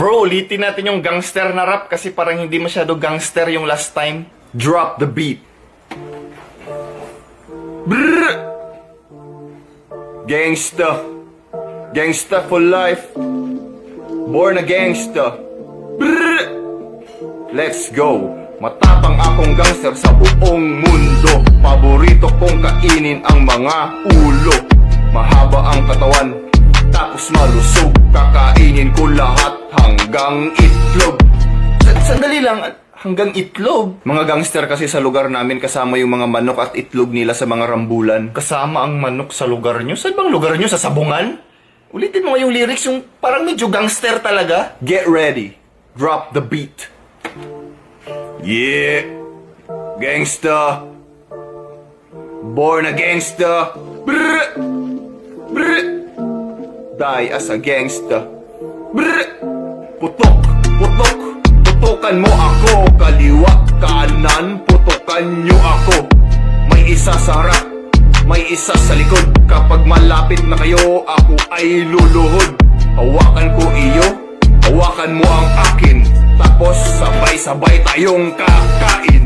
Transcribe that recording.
Bro, ulitin natin yung gangster na rap kasi parang hindi masyado gangster yung last time. Drop the beat. Brrr! Gangsta. Gangsta for life. Born a gangsta. Brrr! Let's go. Matapang akong gangster sa buong mundo. Paborito kong kainin ang mga ulo. Mahaba ang katawan, tapos malusog. Kakainin ko lahat hanggang itlog. Sandali lang, hanggang itlog? Mga gangster kasi sa lugar namin kasama yung mga manok at itlog nila sa mga rambulan. Kasama ang manok sa lugar nyo? Saan bang lugar nyo? Sa Sabungan? Ulitin mo nga yung lyrics, yung parang medyo gangster talaga. Get ready. Drop the beat. Yeah. Gangsta. Born a gangsta. Brr. Brr. Die as a gangsta. Brr. Putok. Putok. Putukan mo ako. Kaliwa, kanan. Putukan nyo ako. May isa sa harap, may isa sa likod. Kapag malapit na kayo, ako ay luluhod. Hawakan ko iyo, hawakan mo ang akin. Tapos sabay-sabay tayong kakain.